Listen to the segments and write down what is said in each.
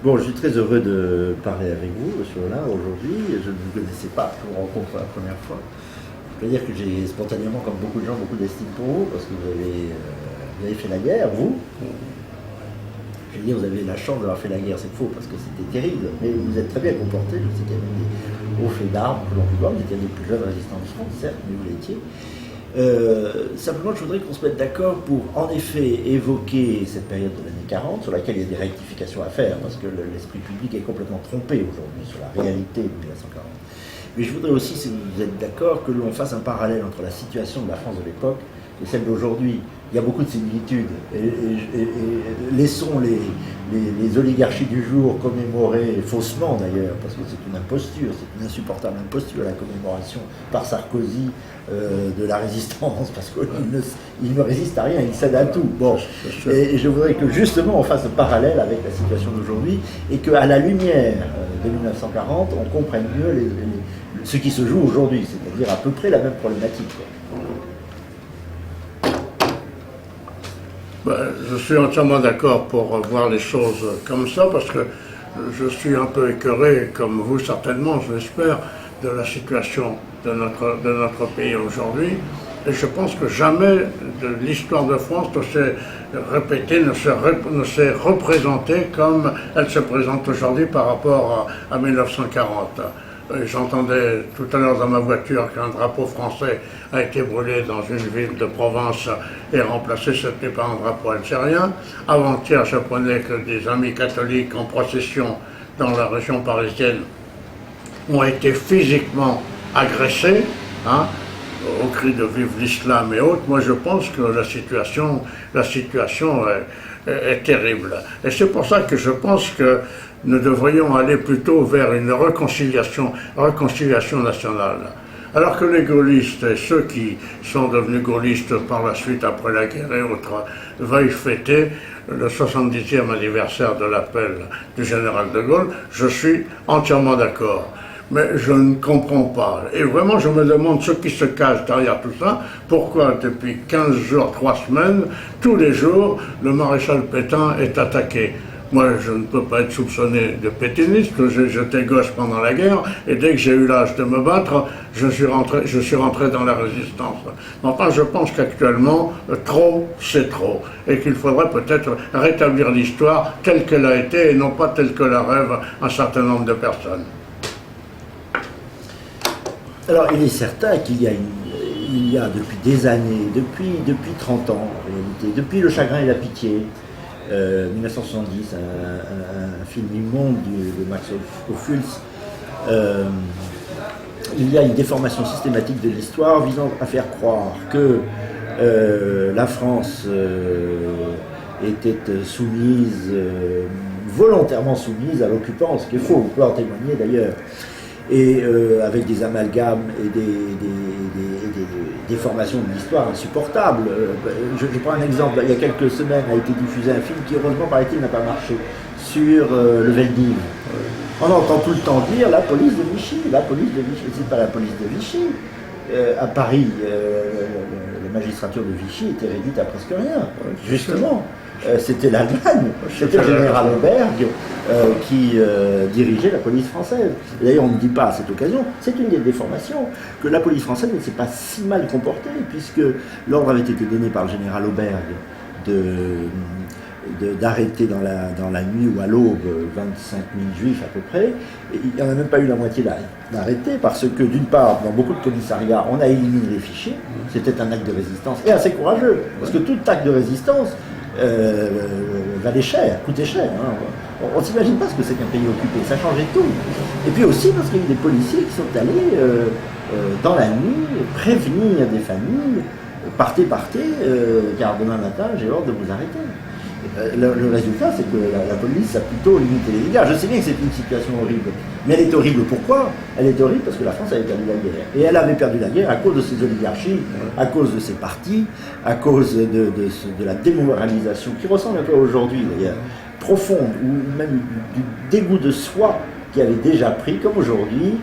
Bon, je suis très heureux de parler avec vous, monsieur Hollin, aujourd'hui. Je ne vous connaissais pas, je vous rencontre pour la première fois. Je peux dire que j'ai spontanément, comme beaucoup de gens, beaucoup d'estime pour vous, parce que vous avez fait la guerre, vous. Je veux dire, vous avez la chance d'avoir fait la guerre, c'est faux, parce que c'était terrible, mais vous êtes très bien comporté. Je sais qu'il y avait des hauts faits d'armes, que l'on peut voir, vous étiez un des plus jeunes résistants de France, certes, mais vous l'étiez. Simplement, je voudrais qu'on se mette d'accord pour, en effet, évoquer cette période de l'année 40, sur laquelle il y a des rectifications à faire, parce que l'esprit public est complètement trompé aujourd'hui sur la réalité de 1940. Mais je voudrais aussi, si vous êtes d'accord, que l'on fasse un parallèle entre la situation de la France de l'époque et celle d'aujourd'hui. Il y a beaucoup de similitudes. Et laissons les oligarchies du jour commémorer, faussement d'ailleurs, parce que c'est une imposture, c'est une insupportable imposture, la commémoration par Sarkozy de la résistance, parce qu'il ne résiste à rien, il cède à tout. Bon. Et je voudrais que justement on fasse un parallèle avec la situation d'aujourd'hui et qu'à la lumière de 1940, on comprenne mieux ce qui se joue aujourd'hui, c'est-à-dire à peu près la même problématique. Je suis entièrement d'accord pour voir les choses comme ça, parce que je suis un peu écœuré, comme vous certainement, je l'espère, de la situation de notre pays aujourd'hui. Et je pense que jamais de l'histoire de France ne s'est répétée, ne s'est représentée comme elle se présente aujourd'hui par rapport à 1940. J'entendais tout à l'heure dans ma voiture qu'un drapeau français a été brûlé dans une ville de Provence et remplacé cette nuit par un drapeau algérien. Avant-hier, j'apprenais que des amis catholiques en procession dans la région parisienne ont été physiquement agressés, au cri de vive l'islam et autres. Moi, je pense que la situation est terrible. Et c'est pour ça que je pense que nous devrions aller plutôt vers une réconciliation nationale. Alors que les gaullistes et ceux qui sont devenus gaullistes par la suite, après la guerre et autres, veuillent fêter le 70e anniversaire de l'appel du général de Gaulle, je suis entièrement d'accord. Mais je ne comprends pas. Et vraiment, je me demande ce qui se cache derrière tout ça. Pourquoi, depuis 15 jours, 3 semaines, tous les jours, le maréchal Pétain est attaqué? Moi, je ne peux pas être soupçonné de pétainiste, j'étais gosse pendant la guerre, et dès que j'ai eu l'âge de me battre, je suis rentré dans la résistance. Enfin, je pense qu'actuellement, trop, c'est trop, et qu'il faudrait peut-être rétablir l'histoire telle qu'elle a été, et non pas telle que la rêvent un certain nombre de personnes. Alors, il est certain qu'il y a depuis des années, depuis 30 ans en réalité, depuis Le Chagrin et la Pitié, 1970, un film immonde de Max Ophuls, il y a une déformation systématique de l'histoire visant à faire croire que la France était soumise, volontairement soumise à l'occupant, ce qui est faux, on peut en témoigner d'ailleurs. Et avec des amalgames et des formations de l'histoire insupportables. Je prends un exemple, il y a quelques semaines a été diffusé un film qui, heureusement, paraît-il, n'a pas marché, sur le Veldiv. On entend tout le temps dire la police de Vichy, c'est pas la police de Vichy. À Paris, la magistrature de Vichy était réduite à presque rien, justement. C'était l'Allemagne, c'était le général Auberg qui dirigeait la police française. D'ailleurs, on ne dit pas à cette occasion, c'est une des déformations, que la police française ne s'est pas si mal comportée, puisque l'ordre avait été donné par le général Auberg d'arrêter dans la nuit ou à l'aube 25 000 juifs à peu près. Et il n'y en a même pas eu la moitié d'arrêtés, parce que d'une part, dans beaucoup de commissariats, on a éliminé les fichiers, c'était un acte de résistance, et assez courageux, parce que tout acte de résistance valait cher, coûtait cher. On ne s'imagine pas ce que c'est qu'un pays occupé, ça changeait tout. Et puis aussi parce qu'il y a eu des policiers qui sont allés dans la nuit prévenir des familles, partez, car demain matin j'ai l'ordre de vous arrêter. Le résultat, c'est que la police a plutôt limité les dégâts. Je sais bien que c'est une situation horrible, mais elle est horrible pourquoi? Elle est horrible parce que la France avait perdu la guerre. Et elle avait perdu la guerre à cause de ses oligarchies, à cause de ses partis, à cause de la démoralisation, qui ressemble un peu aujourd'hui d'ailleurs, profonde, ou même du dégoût de soi qui avait déjà pris, comme aujourd'hui,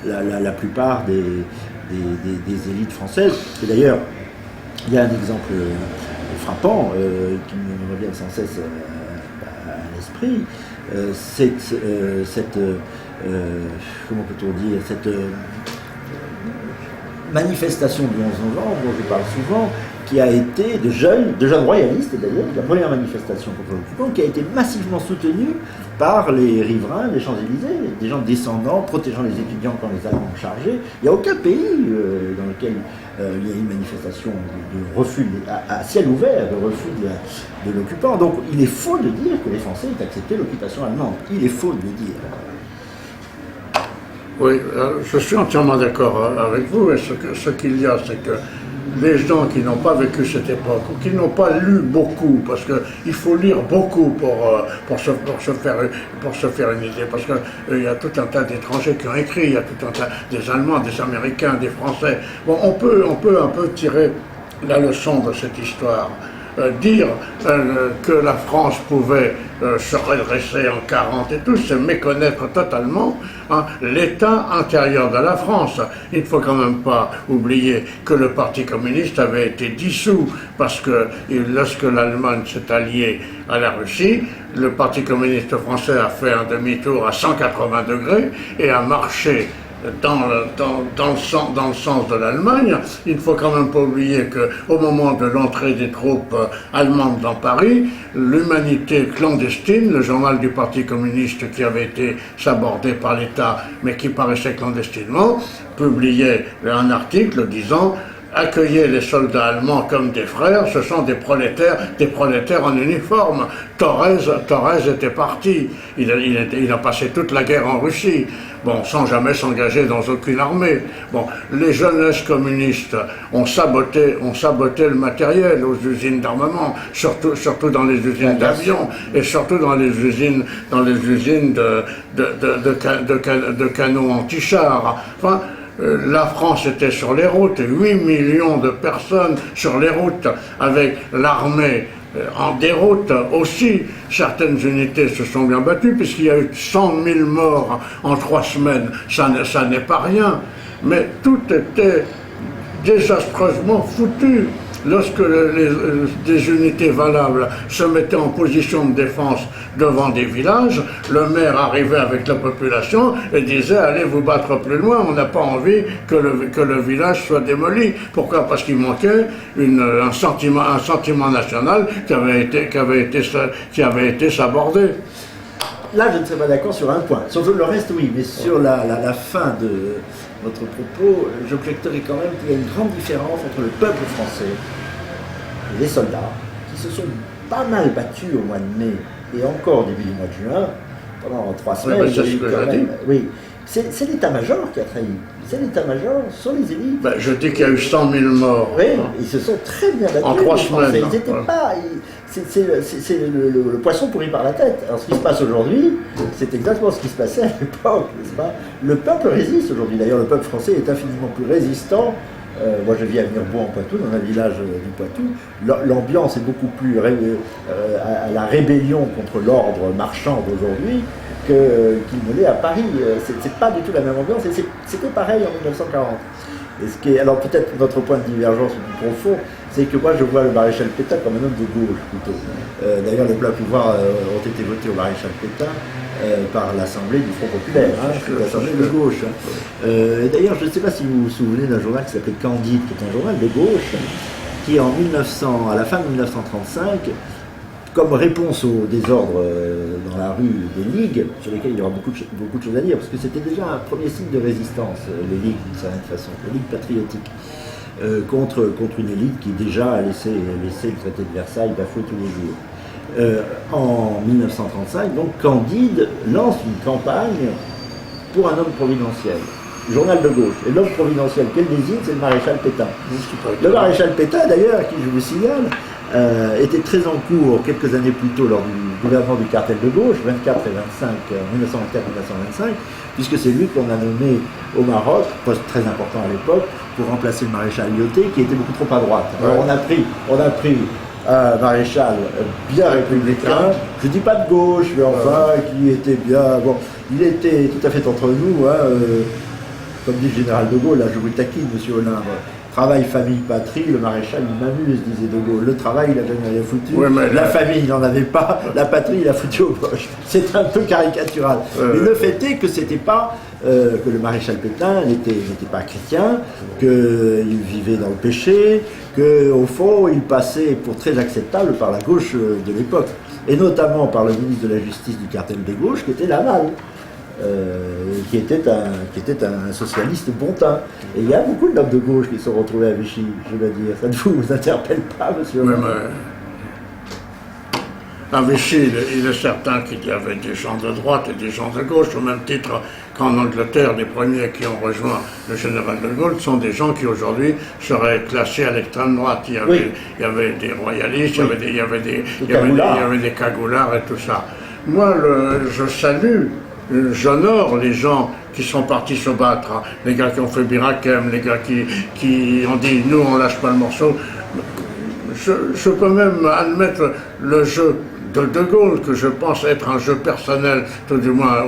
la plupart des élites françaises. Et d'ailleurs, il y a un exemple frappant qui me revient sans cesse à l'esprit comment peut-on dire, cette manifestation du 11 novembre, dont je parle souvent, qui a été de jeunes royalistes d'ailleurs, la première manifestation contre l'occupant, qui a été massivement soutenue par les riverains des Champs-Élysées, des gens descendants, protégeant les étudiants quand les Allemands ont chargé. Il n'y a aucun pays dans lequel il y a une manifestation de refus, à ciel ouvert, de refus de l'occupant. Donc il est faux de dire que les Français aient accepté l'occupation allemande. Il est faux de le dire. Oui, je suis entièrement d'accord avec vous, et ce qu'il y a, c'est que les gens qui n'ont pas vécu cette époque, ou qui n'ont pas lu beaucoup, parce qu'il faut lire beaucoup pour se faire une idée, parce qu'il y a tout un tas d'étrangers qui ont écrit, il y a tout un tas des Allemands, des Américains, des Français. Bon, on peut un peu tirer la leçon de cette histoire. Dire que la France pouvait se redresser en 40 et tout, c'est méconnaître totalement l'état intérieur de la France. Il ne faut quand même pas oublier que le Parti communiste avait été dissous parce que lorsque l'Allemagne s'est alliée à la Russie, le Parti communiste français a fait un demi-tour à 180 degrés et a marché dans le sens de l'Allemagne. Il ne faut quand même pas oublier qu'au moment de l'entrée des troupes allemandes dans Paris, l'Humanité clandestine, le journal du Parti communiste qui avait été sabordé par l'État mais qui paraissait clandestinement, publiait un article disant: accueillez les soldats allemands comme des frères, ce sont des prolétaires en uniforme. Thorez était parti, il a passé toute la guerre en Russie, bon, sans jamais s'engager dans aucune armée. Bon, les jeunesses communistes ont saboté le matériel aux usines d'armement, surtout dans les usines d'avions, et surtout dans les usines de canons anti-chars. Enfin, la France était sur les routes, 8 millions de personnes sur les routes, avec l'armée en déroute aussi. Certaines unités se sont bien battues, puisqu'il y a eu 100 000 morts en 3 semaines. Ça n'est pas rien. Mais tout était désastreusement foutu. Lorsque des unités valables se mettaient en position de défense devant des villages, le maire arrivait avec la population et disait: allez vous battre plus loin, on n'a pas envie que le village soit démoli. Pourquoi? Parce qu'il manquait un sentiment national qui avait été sabordé. Là, je ne serais pas d'accord sur un point. Sur le reste, oui, mais sur la fin de votre propos, j'objecterai quand même qu'il y a une grande différence entre le peuple français et les soldats, qui se sont pas mal battus au mois de mai et encore au début du mois de juin, pendant 3 semaines. Oui, c'est ce que j'ai dit. Oui, c'est l'état-major qui a trahi. C'est l'état-major sur les élites. Ben, je dis qu'il y a eu 100 000 morts. Oui, ils se sont très bien battus. En 3 semaines. Ils n'étaient pas... C'est le poisson pourri par la tête. Alors ce qui se passe aujourd'hui, c'est exactement ce qui se passait à l'époque, n'est-ce pas? Le peuple résiste aujourd'hui. D'ailleurs, le peuple français est infiniment plus résistant. Moi, je vis à Mirebeau en Poitou, dans un village du Poitou. L'ambiance est beaucoup plus à la rébellion contre l'ordre marchand d'aujourd'hui qu'il ne l'est à Paris. C'est pas du tout la même ambiance, et c'était pareil en 1940. Alors peut-être notre point de divergence plus profond, c'est que moi je vois le maréchal Pétain comme un homme de gauche plutôt. D'ailleurs les pleins pouvoirs ont été votés au maréchal Pétain par l'Assemblée du Front Populaire, l'Assemblée de gauche. D'ailleurs je ne sais pas si vous vous souvenez d'un journal qui s'appelait Candide, qui est un journal de gauche, qui à la fin de 1935, comme réponse au désordre dans la rue des ligues, sur lesquelles il y aura beaucoup de choses à dire, parce que c'était déjà un premier signe de résistance, les ligues d'une certaine façon, les ligues patriotiques, contre une élite qui déjà a laissé le traité de Versailles bafouer tous les jours. En 1935, donc, Candide lance une campagne pour un homme providentiel. Journal de gauche. Et l'homme providentiel qu'elle désigne, c'est le maréchal Pétain. Le maréchal Pétain, d'ailleurs, qui, je vous signale, était très en cours quelques années plus tôt lors du gouvernement du cartel de gauche, 24 et 25, 1924-1925, puisque c'est lui qu'on a nommé au Maroc, poste très important à l'époque, pour remplacer le maréchal Lyoté, qui était beaucoup trop à droite. Alors on a pris un maréchal bien républicain, je dis pas de gauche, mais enfin, qui était bien... Bon, il était tout à fait entre nous, comme dit le général de Gaulle, là je vous taquine, monsieur Olympe, travail, famille, patrie, le maréchal, il m'amuse, disait De Gaulle. Le travail, il a jamais rien foutu. Oui, mais la famille, il n'en avait pas. La patrie, il a foutu aux poches. C'est un peu caricatural. Mais le fait est que c'était pas que le maréchal Pétain n'était pas chrétien, qu'il vivait dans le péché, qu'au fond, il passait pour très acceptable par la gauche de l'époque. Et notamment par le ministre de la Justice du cartel de gauche, qui était Laval. Qui était un socialiste bon teint. Et il y a beaucoup d'hommes de gauche qui sont retrouvés à Vichy, je dois dire. Ça ne vous interpelle pas, monsieur? Oui, mais à Vichy, il est certain qu'il y avait des gens de droite et des gens de gauche, au même titre qu'en Angleterre, les premiers qui ont rejoint le général de Gaulle sont des gens qui aujourd'hui seraient classés à l'extrême droite. Il y avait des royalistes, il y avait des cagoulards et tout ça. Moi, je salue, j'honore les gens qui sont partis se battre, les gars qui ont fait Birakem, les gars qui ont dit nous on lâche pas le morceau. Je peux même admettre le jeu de Gaulle, que je pense être un jeu personnel, tout du moins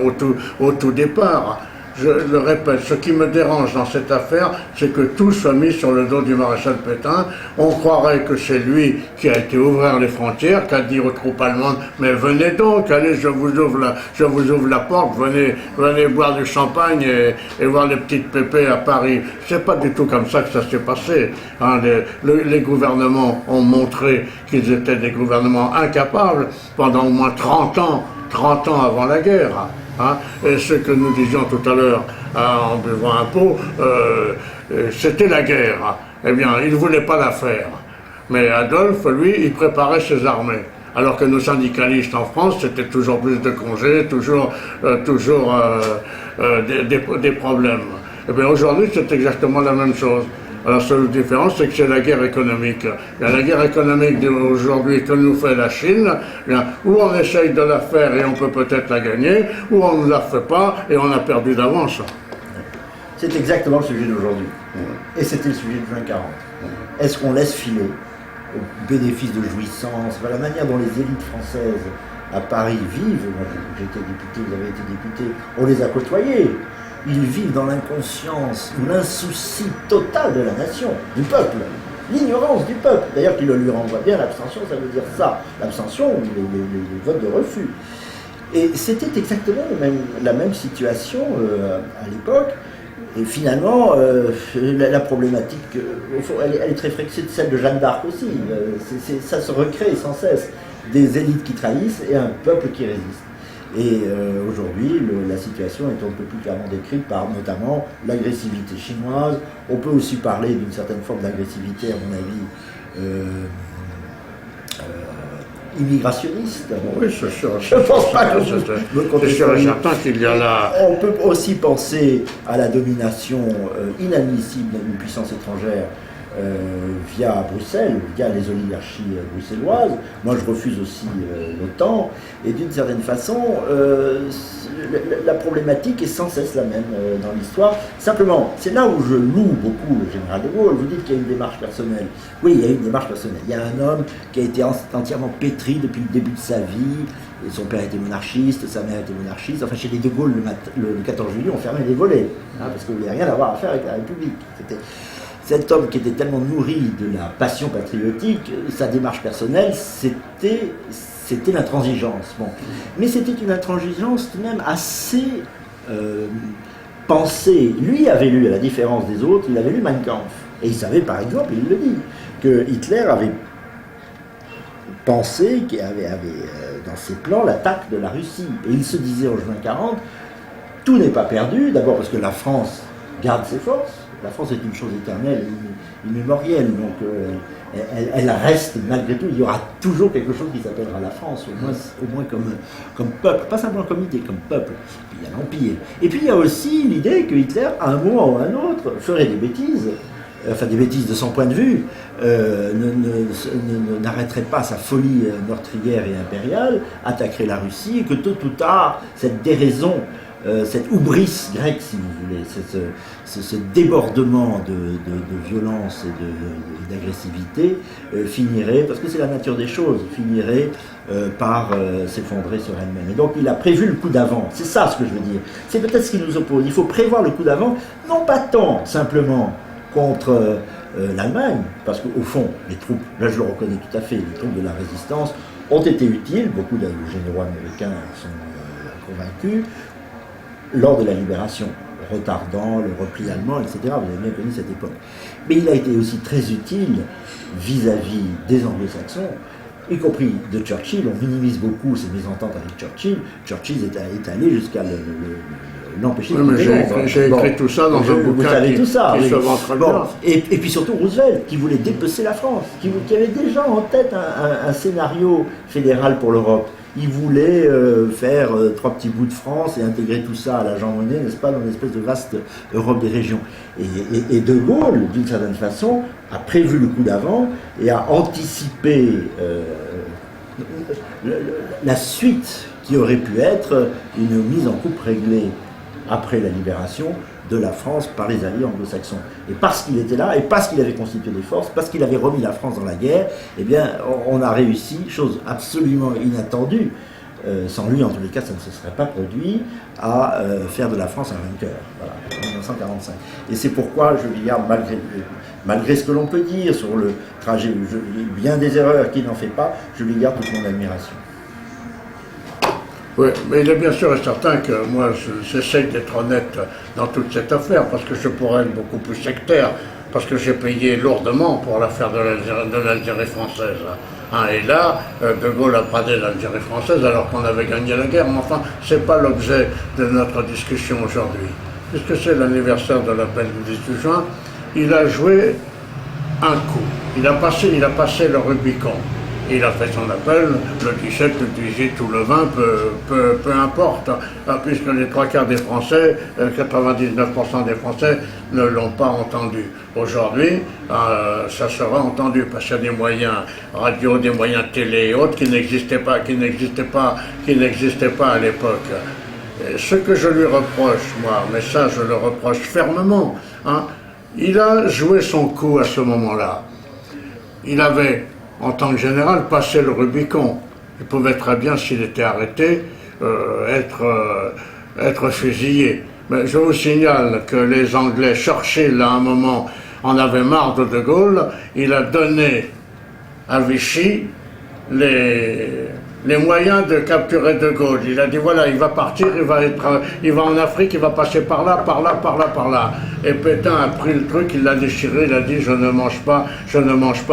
au tout départ. Je le répète, ce qui me dérange dans cette affaire, c'est que tout soit mis sur le dos du maréchal Pétain. On croirait que c'est lui qui a été ouvrir les frontières, qui a dit aux troupes allemandes « Mais venez donc, allez, je vous ouvre la porte, venez boire du champagne et voir les petites pépées à Paris. » C'est pas du tout comme ça que ça s'est passé. Hein, les gouvernements ont montré qu'ils étaient des gouvernements incapables pendant au moins 30 ans avant la guerre. Hein, et ce que nous disions tout à l'heure en buvant un pot, c'était la guerre. Eh bien, il ne voulait pas la faire. Mais Adolphe, lui, il préparait ses armées. Alors que nos syndicalistes en France, c'était toujours plus de congés, toujours des problèmes. Eh bien, aujourd'hui, c'est exactement la même chose. La seule différence, c'est que c'est la guerre économique. Il y a la guerre économique aujourd'hui que nous fait la Chine, où on essaye de la faire et on peut peut-être la gagner, ou on ne la fait pas et on a perdu d'avance. C'est exactement le sujet d'aujourd'hui. Et c'était le sujet de juin 40. Est-ce qu'on laisse filer au bénéfice de jouissance, la manière dont les élites françaises à Paris vivent? Moi, j'étais député, vous avez été député, on les a côtoyés. Ils vivent dans l'inconscience ou l'insouci total de la nation, du peuple, l'ignorance du peuple. D'ailleurs, qu'il le lui renvoie bien, l'abstention, ça veut dire ça. L'abstention, les votes de refus. Et c'était exactement la même situation à l'époque. Et finalement, la problématique, elle est très fréquente, c'est celle de Jeanne d'Arc aussi. Ça se recrée sans cesse. Des élites qui trahissent et un peuple qui résiste. Et aujourd'hui, la situation est un peu plus clairement décrite par notamment l'agressivité chinoise. On peut aussi parler d'une certaine forme d'agressivité, à mon avis, immigrationniste. Oui, c'est sûr. Je ne pense pas que c'est sûr et certain qu'il y a là. On peut aussi penser à la domination inadmissible d'une puissance étrangère via Bruxelles, via les oligarchies bruxelloises. Moi, je refuse aussi l'OTAN. Et d'une certaine façon, la problématique est sans cesse la même dans l'histoire. Simplement, c'est là où je loue beaucoup le général de Gaulle. Vous dites qu'il y a une démarche personnelle. Oui, il y a une démarche personnelle. Il y a un homme qui a été entièrement pétri depuis le début de sa vie. Et son père était monarchiste, sa mère était monarchiste. Enfin, chez les de Gaulle, le 14 juillet, on fermait les volets, parce qu'il n'y avait rien à avoir à faire avec la République. Cet homme qui était tellement nourri de la passion patriotique, sa démarche personnelle, c'était l'intransigeance. Bon. Mais c'était une intransigeance tout de même assez pensée. Lui avait lu, à la différence des autres, il avait lu Mein Kampf. Et il savait, par exemple, il le dit, que Hitler avait pensé, qu'il avait dans ses plans l'attaque de la Russie. Et il se disait en juin 40, tout n'est pas perdu, d'abord parce que la France garde ses forces. La France est une chose éternelle, immémorielle, donc elle reste malgré tout. Il y aura toujours quelque chose qui s'appellera la France, au moins comme peuple, pas simplement comme idée, comme peuple. Puis il y a l'Empire. Et puis il y a aussi l'idée que Hitler, à un moment ou à un autre, ferait des bêtises, enfin des bêtises de son point de vue, n'arrêterait pas sa folie meurtrière et impériale, attaquerait la Russie, et que tôt ou tard, cette déraison, cette hubris grecque, si vous voulez, ce débordement de violence et d'agressivité finirait, parce que c'est la nature des choses, finirait par s'effondrer sur elle-même. Et donc il a prévu le coup d'avant, c'est ça ce que je veux dire. C'est peut-être ce qui nous oppose. Il faut prévoir le coup d'avant, non pas tant simplement contre l'Allemagne, parce qu'au fond, les troupes, là je le reconnais tout à fait, les troupes de la résistance ont été utiles, beaucoup de généraux américains sont convaincus, lors de la libération, retardant le repli allemand, etc. Vous avez bien connu cette époque. Mais il a été aussi très utile vis-à-vis des anglo-saxons, y compris de Churchill. On minimise beaucoup ses mésententes avec Churchill. Churchill est allé jusqu'à l'empêcher de J'ai écrit tout ça dans un bouquin qui se vend très bien. Et puis surtout Roosevelt, qui voulait dépecer la France, qui avait déjà en tête un scénario fédéral pour l'Europe. Il voulait faire 3 petits bouts de France et intégrer tout ça à la Jean Monnet, n'est-ce pas, dans une espèce de vaste Europe des régions. Et De Gaulle, d'une certaine façon, a prévu le coup d'avant et a anticipé la suite qui aurait pu être une mise en coupe réglée après la libération de la France par les alliés anglo-saxons. Et parce qu'il était là, et parce qu'il avait constitué des forces, parce qu'il avait remis la France dans la guerre, eh bien, on a réussi, chose absolument inattendue, sans lui, en tous les cas, ça ne se serait pas produit, à faire de la France un vainqueur, voilà, en 1945. Et c'est pourquoi je lui garde, malgré ce que l'on peut dire sur le trajet, bien des erreurs qu'il n'en fait pas, je lui garde toute mon admiration. Oui, mais il est bien sûr et certain que moi, j'essaie d'être honnête dans toute cette affaire, parce que je pourrais être beaucoup plus sectaire, parce que j'ai payé lourdement pour l'affaire de l'Algérie française. Et là, De Gaulle a bradé l'Algérie française alors qu'on avait gagné la guerre, mais enfin, ce n'est pas l'objet de notre discussion aujourd'hui. Puisque c'est l'anniversaire de l'appel du 18 juin, il a joué un coup. Il a passé le Rubicon. Il a fait son appel, le 17, le 18 ou le 20, peu importe, puisque les 3/4 des Français, 99% des Français ne l'ont pas entendu. Aujourd'hui, ça sera entendu, parce qu'il y a des moyens radio, des moyens télé et autres qui n'existaient pas à l'époque. Ce que je lui reproche, moi, mais ça je le reproche fermement, il a joué son coup à ce moment-là. Il avait, en tant que général, passé le Rubicon. Il pouvait très bien, s'il était arrêté, être fusillé. Mais je vous signale que les Anglais, Churchill, à un moment, en avait marre de Gaulle. Il a donné à Vichy les moyens de capturer De Gaulle. Il a dit voilà, il va partir, il va en Afrique, il va passer par là, par là, par là, par là. Et Pétain a pris le truc, il l'a déchiré, il a dit je ne mange pas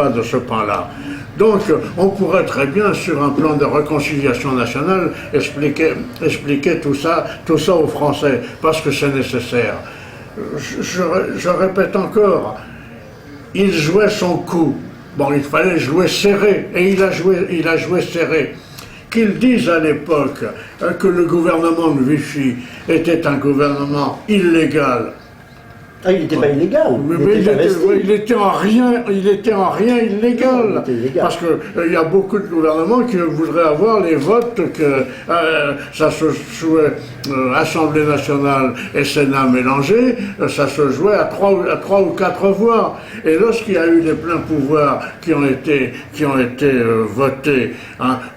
de ce pain-là. Donc on pourrait très bien, sur un plan de réconciliation nationale, expliquer tout ça aux Français, parce que c'est nécessaire. Je répète encore, il jouait son coup. Bon, il fallait jouer serré, et il a joué serré. Qu'ils disent à l'époque que le gouvernement de Vichy était un gouvernement illégal. Ah, il n'était pas illégal. Il était en rien illégal. Parce qu'il y a beaucoup de gouvernements qui voudraient avoir les votes que ça se jouait Assemblée nationale et Sénat mélangés, ça se jouait à 3 ou 4 voix. Et lorsqu'il y a eu les pleins pouvoirs qui ont été votés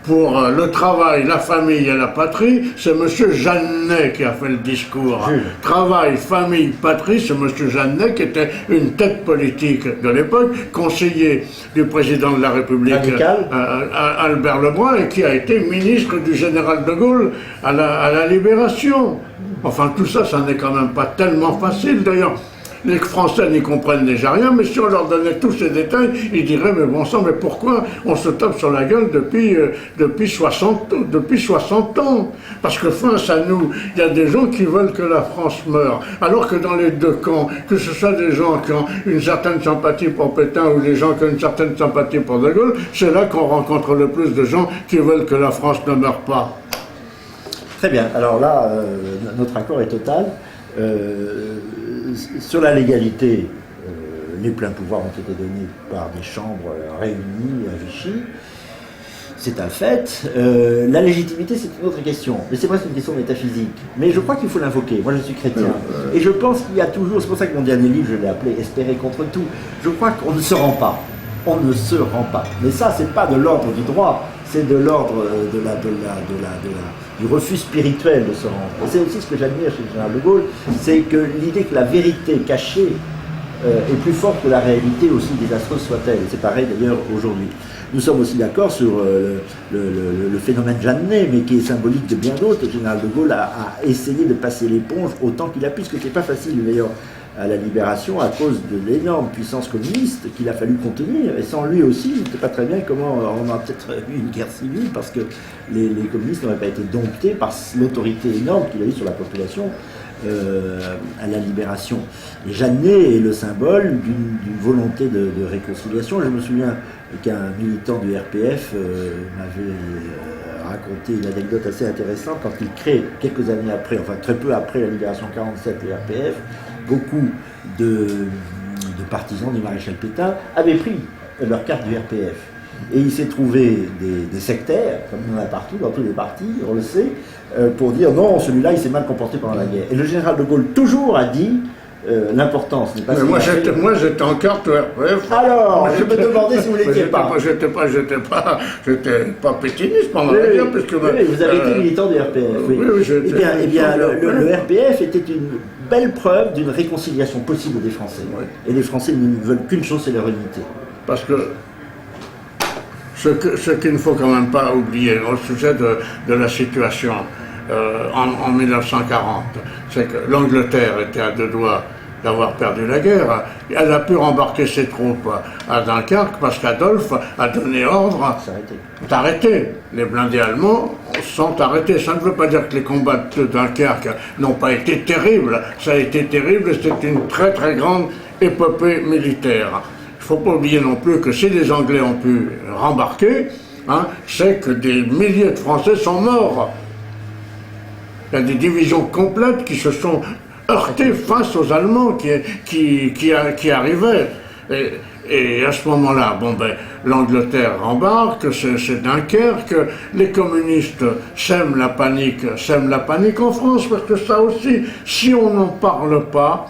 pour le travail, la famille et la patrie, c'est M. Jeannet qui a fait le discours. Travail, famille, patrie, c'est M. Jeannet qui était une tête politique de l'époque, conseiller du président de la République Albert Lebrun, et qui a été ministre du général de Gaulle à la Libération. Enfin, tout ça, ça n'est quand même pas tellement facile. D'ailleurs, les Français n'y comprennent déjà rien, mais si on leur donnait tous ces détails, ils diraient, mais bon sang, mais pourquoi on se tape sur la gueule depuis 60 ans? Parce que face à nous, il y a des gens qui veulent que la France meure, alors que dans les deux camps, que ce soit des gens qui ont une certaine sympathie pour Pétain ou des gens qui ont une certaine sympathie pour De Gaulle, c'est là qu'on rencontre le plus de gens qui veulent que la France ne meure pas. Très bien, alors là, notre accord est total. Sur la légalité, les pleins pouvoirs ont été donnés par des chambres réunies à Vichy. C'est un fait. La légitimité, c'est une autre question. Mais c'est presque une question métaphysique. Mais je crois qu'il faut l'invoquer. Moi, je suis chrétien. Et je pense qu'il y a toujours, c'est pour ça que mon dernier livre, je l'ai appelé « Espérer contre tout ». Je crois qu'on ne se rend pas. On ne se rend pas. Mais ça, c'est pas de l'ordre du droit, c'est de l'ordre du refus spirituel de se rendre. Et c'est aussi ce que j'admire chez le général de Gaulle, c'est que l'idée que la vérité cachée est plus forte que la réalité, aussi désastreuse soit-elle. C'est pareil d'ailleurs aujourd'hui. Nous sommes aussi d'accord sur le phénomène Jeannet, mais qui est symbolique de bien d'autres. Le général de Gaulle a essayé de passer l'éponge autant qu'il a pu, ce qui n'était pas facile d'ailleurs à la Libération à cause de l'énorme puissance communiste qu'il a fallu contenir. Et sans lui aussi, je ne sais pas très bien comment on a peut-être eu une guerre civile, parce que les communistes n'auraient pas été domptés par l'autorité énorme qu'il a eu sur la population à la Libération. Et Jeannet est le symbole d'une volonté de réconciliation. Je me souviens qu'un militant du RPF m'avait raconté une anecdote assez intéressante quand il crée, quelques années après, enfin très peu après la Libération 47, le RPF, beaucoup de partisans du maréchal Pétain avaient pris leur carte du RPF. Et il s'est trouvé des sectaires, comme il y en a partout, dans tous les partis, on le sait, pour dire non, celui-là il s'est mal comporté pendant la guerre. Et le général de Gaulle toujours a dit l'importance n'est pas... Mais moi j'étais en carte au RPF. Alors, je me demandais si vous l'étiez pas. J'étais pas pétiniste pendant la guerre, puisque... Oui, vous avez été militant du RPF. Oui. Eh bien, le RPF était une belle preuve d'une réconciliation possible des Français. Oui. Et les Français ne veulent qu'une chose, c'est leur unité. Parce que ce qu'il ne faut quand même pas oublier au sujet de la situation en 1940, c'est que l'Angleterre était à deux doigts d'avoir perdu la guerre. Elle a pu rembarquer ses troupes à Dunkerque parce qu'Adolphe a donné ordre d'arrêter. Les blindés allemands sont arrêtés. Ça ne veut pas dire que les combats de Dunkerque n'ont pas été terribles. Ça a été terrible et c'est une très très grande épopée militaire. Il ne faut pas oublier non plus que si les Anglais ont pu rembarquer, c'est que des milliers de Français sont morts. Il y a des divisions complètes qui se sont heurtées face aux Allemands qui arrivaient. Et à ce moment-là, l'Angleterre rembarque, c'est Dunkerque, les communistes sèment la panique en France, parce que ça aussi, si on n'en parle pas,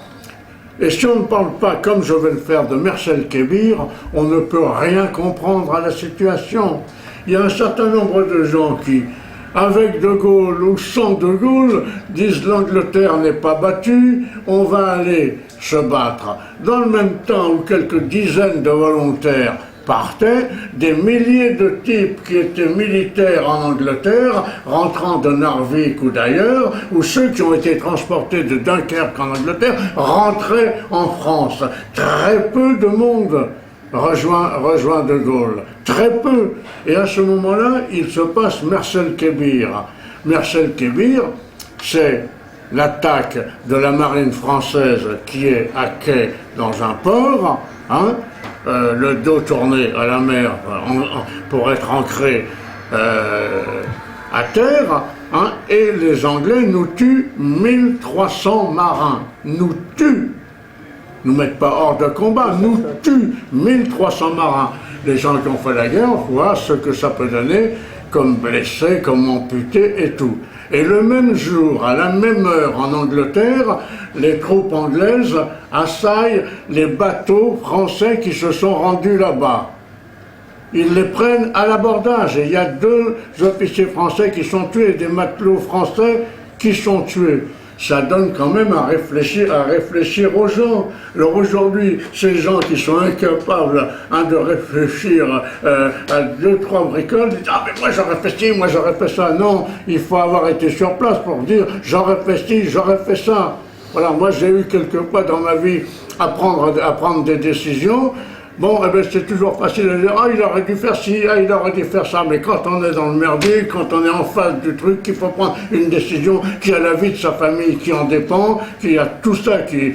et si on ne parle pas, comme je vais le faire, de Marcel Kébir, on ne peut rien comprendre à la situation. Il y a un certain nombre de gens qui, avec De Gaulle ou sans De Gaulle, disent l'Angleterre n'est pas battue, on va aller se battre. Dans le même temps où quelques dizaines de volontaires partaient, des milliers de types qui étaient militaires en Angleterre, rentrant de Narvik ou d'ailleurs, ou ceux qui ont été transportés de Dunkerque en Angleterre, rentraient en France. Très peu de monde rejoint De Gaulle. Très peu. Et à ce moment-là, il se passe Marcel Kébir. Marcel Kébir, c'est l'attaque de la marine française qui est à quai dans un port, le dos tourné à la mer pour être ancré à terre, et les Anglais nous tuent 1300 marins. Nous tuent. Nous mettent pas hors de combat, nous tuent 1300 marins. Les gens qui ont fait la guerre voient ce que ça peut donner comme blessés, comme amputés et tout. Et le même jour, à la même heure en Angleterre, les troupes anglaises assaillent les bateaux français qui se sont rendus là-bas. Ils les prennent à l'abordage et il y a 2 officiers français qui sont tués, des matelots français qui sont tués. Ça donne quand même à réfléchir aux gens. Alors aujourd'hui, ces gens qui sont incapables de réfléchir à 2-3 bricoles, disent « Ah mais moi j'aurais fait ci, moi j'aurais fait ça ». Non, il faut avoir été sur place pour dire « J'aurais fait ci, j'aurais fait ça ». Voilà, moi j'ai eu quelques fois dans ma vie à prendre des décisions. Bon, c'est toujours facile de dire « Ah, il aurait dû faire ci, ah, il aurait dû faire ça ». Mais quand on est dans le merdier, quand on est en face du truc, qu'il faut prendre une décision qui a la vie de sa famille qui en dépend, qui a tout ça qui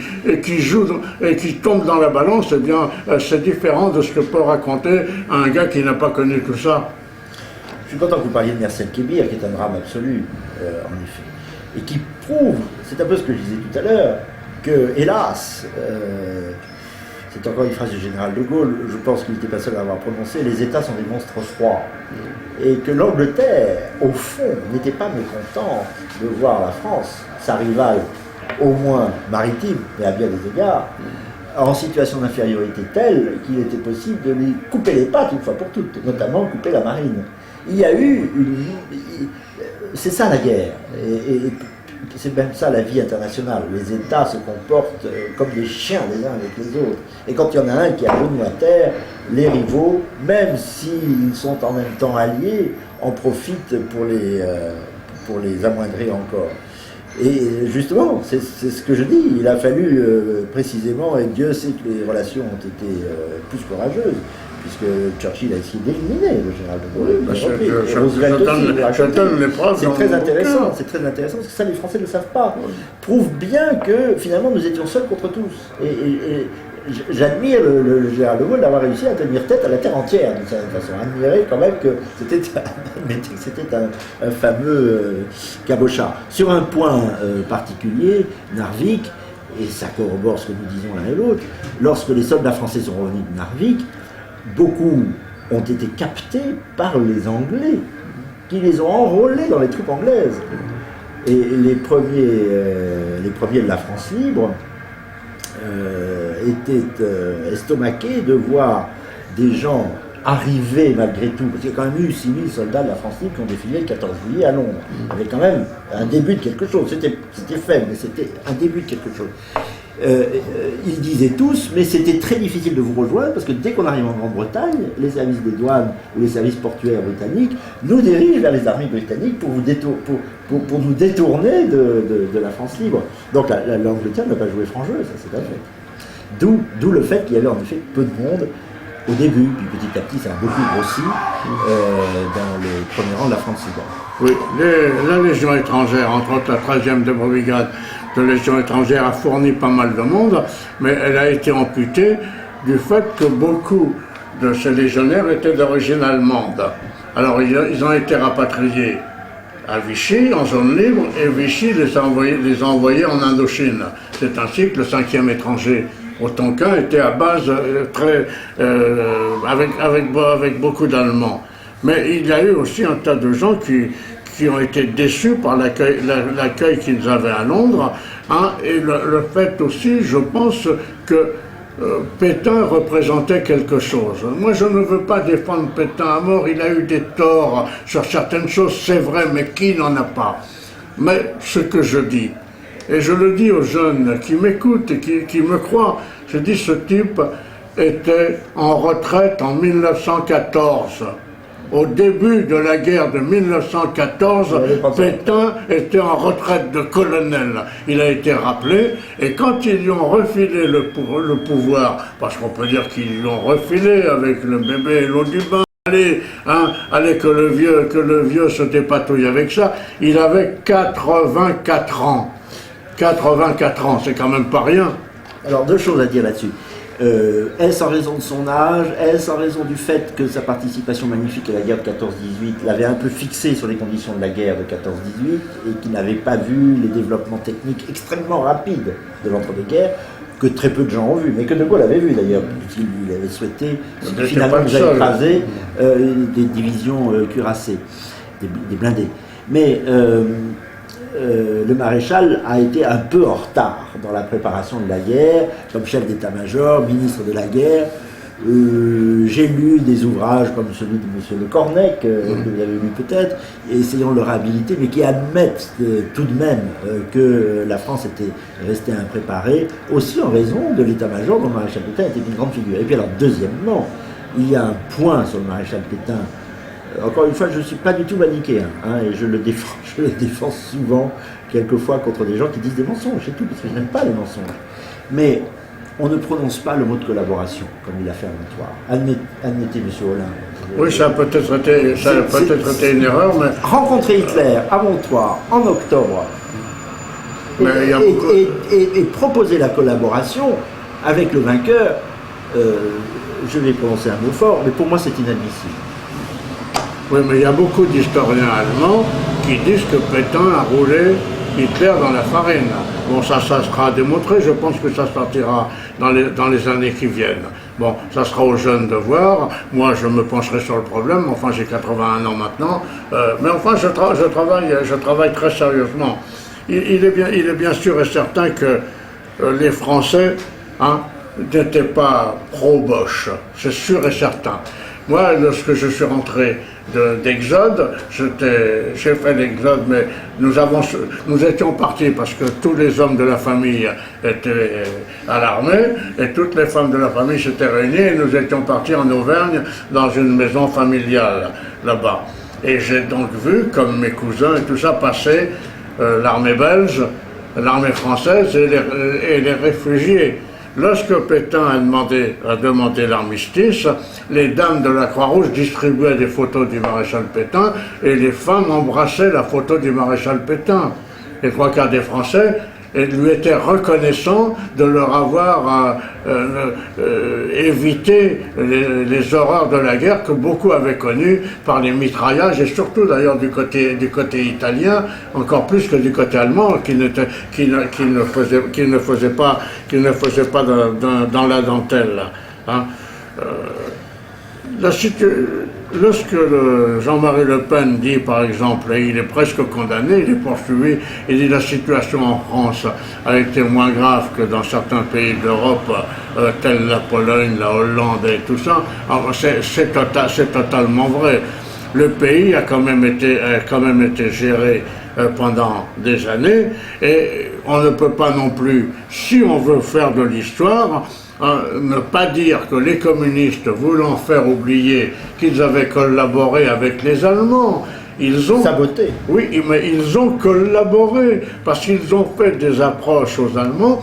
joue et qui tombe dans la balance, eh bien, c'est différent de ce que peut raconter un gars qui n'a pas connu tout ça. Je suis content que vous parliez de Marcel Kébir, qui est un drame absolu, en effet, et qui prouve, c'est un peu ce que je disais tout à l'heure, que, hélas, c'est encore une phrase du général de Gaulle, je pense qu'il n'était pas seul à l'avoir prononcé, les États sont des monstres froids. Et que l'Angleterre, au fond, n'était pas mécontent de voir la France, sa rivale, au moins maritime, mais à bien des égards, en situation d'infériorité telle qu'il était possible de lui couper les pattes une fois pour toutes, notamment couper la marine. Il y a eu c'est ça la guerre. Et c'est même ça la vie internationale. Les États se comportent comme des chiens les uns avec les autres. Et quand il y en a un qui a genou à terre, les rivaux, même s'ils sont en même temps alliés, en profitent pour les amoindrir encore. Et justement, c'est ce que je dis, il a fallu précisément, et Dieu sait que les relations ont été plus courageuses, puisque Churchill a essayé d'éliminer le général de Gaulle. C'est très intéressant, parce que ça les Français ne le savent pas. Prouve bien que finalement nous étions seuls contre tous. Et j'admire le général de Gaulle d'avoir réussi à tenir tête à la terre entière, d'une certaine façon. Admirer quand même que c'était un fameux cabochard. Sur un point particulier, Narvik, et ça corrobore ce que nous disons l'un et l'autre, lorsque les soldats français sont revenus de Narvik, beaucoup ont été captés par les Anglais, qui les ont enrôlés dans les troupes anglaises. Et les premiers de la France libre étaient estomaqués de voir des gens arriver malgré tout, parce qu'il y a quand même eu 6000 soldats de la France libre qui ont défilé le 14 juillet à Londres, avec quand même un début de quelque chose. C'était faible, mais c'était un début de quelque chose. Ils disaient tous, mais c'était très difficile de vous rejoindre, parce que dès qu'on arrive en Grande-Bretagne, les services des douanes ou les services portuaires britanniques nous dirigent vers les armées britanniques pour nous détourner de la France libre. Donc l'Angleterre n'a pas joué franc jeu, ça c'est un fait. D'où le fait qu'il y avait en effet peu de monde au début, puis petit à petit ça a beaucoup grossi dans les premiers rangs de la France libre. Oui, la Légion étrangère, entre autres la 13e de brigade de Légion étrangère, a fourni pas mal de monde, mais elle a été amputée du fait que beaucoup de ces légionnaires étaient d'origine allemande. Alors ils ont été rapatriés à Vichy, en zone libre, et Vichy les a envoyés en Indochine. C'est ainsi que le 5e étranger au Tonkin était à base avec beaucoup d'Allemands. Mais il y a eu aussi un tas de gens qui ont été déçus par l'accueil qu'ils avaient à Londres, hein, et le fait aussi, je pense, que Pétain représentait quelque chose. Moi, je ne veux pas défendre Pétain à mort, il a eu des torts sur certaines choses, c'est vrai, mais qui n'en a pas? Mais ce que je dis, et je le dis aux jeunes qui m'écoutent et qui me croient, je dis ce type était en retraite en 1914. Au début de la guerre de 1914, Pétain était en retraite de colonel. Il a été rappelé, et quand ils lui ont refilé le pouvoir, parce qu'on peut dire qu'ils l'ont refilé avec le bébé et l'eau du bain, allez que le vieux se dépatouille avec ça, il avait 84 ans. 84 ans, c'est quand même pas rien. Alors, deux choses à dire là-dessus. Est-ce en raison de son âge? Est-ce en raison du fait que sa participation magnifique à la guerre de 14-18 l'avait un peu fixé sur les conditions de la guerre de 14-18 et qu'il n'avait pas vu les développements techniques extrêmement rapides de l'entre-deux-guerres, que très peu de gens ont vu, mais que De Gaulle avait vu d'ailleurs, puisqu'il avait souhaité finalement nous a écrasé des divisions cuirassées, des blindés. Mais le maréchal a été un peu en retard dans la préparation de la guerre, comme chef d'état-major, ministre de la guerre. J'ai lu des ouvrages comme celui de M. Le Cornec, que vous avez lu peut-être, essayant de le réhabiliter, mais qui admettent tout de même que la France était restée impréparée, aussi en raison de l'état-major dont le maréchal Pétain était une grande figure. Et puis alors, deuxièmement, il y a un point sur le maréchal Pétain. Encore une fois, je ne suis pas du tout manichéen, hein, et je le défends souvent, quelquefois, contre des gens qui disent des mensonges, c'est tout, parce que je n'aime pas les mensonges. Mais on ne prononce pas le mot de collaboration, comme il a fait à Montoire. Admettez, M. Hollin. Oui, ça a peut-être été une erreur, mais... Rencontrer Hitler à Montoire, en octobre, et proposer la collaboration avec le vainqueur, je vais prononcer un mot fort, mais pour moi c'est inadmissible. Oui, mais il y a beaucoup d'historiens allemands qui disent que Pétain a roulé Hitler dans la farine. Bon, ça sera démontré, je pense que ça sortira dans les années qui viennent. Bon, ça sera aux jeunes de voir. Moi, je me pencherai sur le problème. Enfin, j'ai 81 ans maintenant. Mais enfin, je travaille très sérieusement. Il est bien sûr et certain que les Français n'étaient pas pro-Bosch. C'est sûr et certain. Moi, lorsque je suis rentré d'exode. J'ai fait l'exode, mais nous étions partis parce que tous les hommes de la famille étaient à l'armée et toutes les femmes de la famille s'étaient réunies et nous étions partis en Auvergne dans une maison familiale là-bas. Et j'ai donc vu, comme mes cousins et tout ça, passer l'armée belge, l'armée française et les réfugiés. Lorsque Pétain a demandé l'armistice, les dames de la Croix-Rouge distribuaient des photos du maréchal Pétain et les femmes embrassaient la photo du maréchal Pétain. Les trois quarts des Français lui étaient reconnaissants de leur avoir évité les horreurs de la guerre que beaucoup avaient connues par les mitraillages et surtout d'ailleurs du côté italien, encore plus que du côté allemand, qui ne faisait pas dans la dentelle. Hein. Lorsque Jean-Marie Le Pen dit, par exemple, et il est presque condamné, il est poursuivi, il dit la situation en France a été moins grave que dans certains pays d'Europe, tels la Pologne, la Hollande et tout ça, c'est totalement vrai. Le pays a quand même été géré pendant des années et on ne peut pas non plus, si on veut faire de l'histoire, ne pas dire que les communistes, voulant faire oublier qu'ils avaient collaboré avec les Allemands, ils ont saboté. Oui, mais ils ont collaboré parce qu'ils ont fait des approches aux Allemands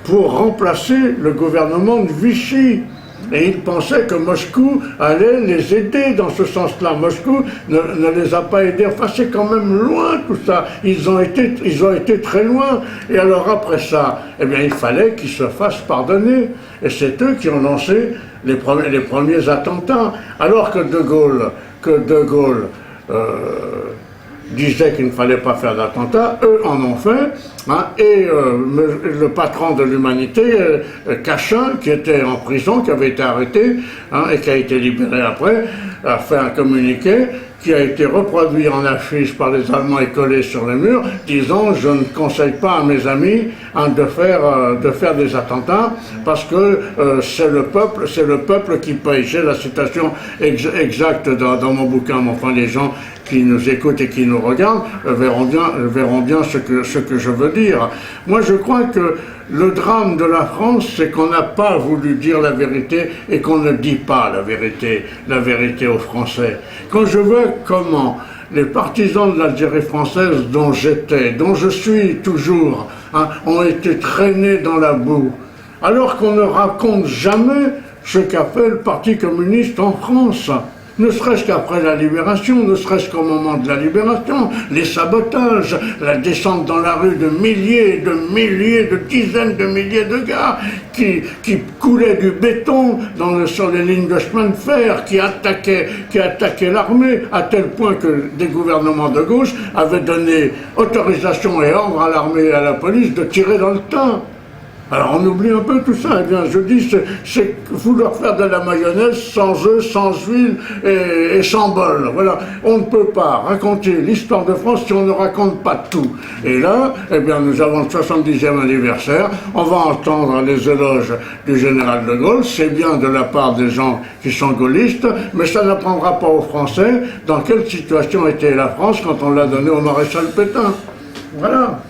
pour remplacer le gouvernement de Vichy. Et ils pensaient que Moscou allait les aider dans ce sens-là. Moscou ne les a pas aidés. Enfin, c'est quand même loin tout ça. Ils ont été très loin. Et alors après ça, eh bien, il fallait qu'ils se fassent pardonner. Et c'est eux qui ont lancé les premiers attentats. Alors que De Gaulle disait qu'il ne fallait pas faire d'attentats, eux en ont fait, hein, et le patron de l'humanité, Cachin, qui était en prison, qui avait été arrêté, hein, et qui a été libéré après, a fait un communiqué qui a été reproduit en affiche par les Allemands et collé sur les murs, disant « Je ne conseille pas à mes amis hein, de faire des attentats parce que c'est le peuple qui paye ». J'ai la citation exacte dans mon bouquin, mais enfin les gens qui nous écoutent et qui nous regardent verront bien ce que je veux dire. Moi je crois que le drame de la France, c'est qu'on n'a pas voulu dire la vérité et qu'on ne dit pas la vérité aux Français. Quand je vois comment les partisans de l'Algérie française dont je suis toujours, hein, ont été traînés dans la boue, alors qu'on ne raconte jamais ce qu'a fait le Parti communiste en France. Ne serait-ce qu'après la libération, ne serait-ce qu'au moment de la libération, les sabotages, la descente dans la rue de milliers, de dizaines de milliers de gars qui coulaient du béton sur les lignes de chemin de fer, qui attaquaient l'armée, à tel point que des gouvernements de gauche avaient donné autorisation et ordre à l'armée et à la police de tirer dans le tas. Alors on oublie un peu tout ça. Eh bien, je dis, c'est vouloir faire de la mayonnaise sans œufs, sans huile et sans bol. Voilà. On ne peut pas raconter l'histoire de France si on ne raconte pas tout. Et là, eh bien, nous avons le 70e anniversaire. On va entendre les éloges du général de Gaulle. C'est bien de la part des gens qui sont gaullistes, mais ça n'apprendra pas aux Français dans quelle situation était la France quand on l'a donné au maréchal Pétain. Voilà.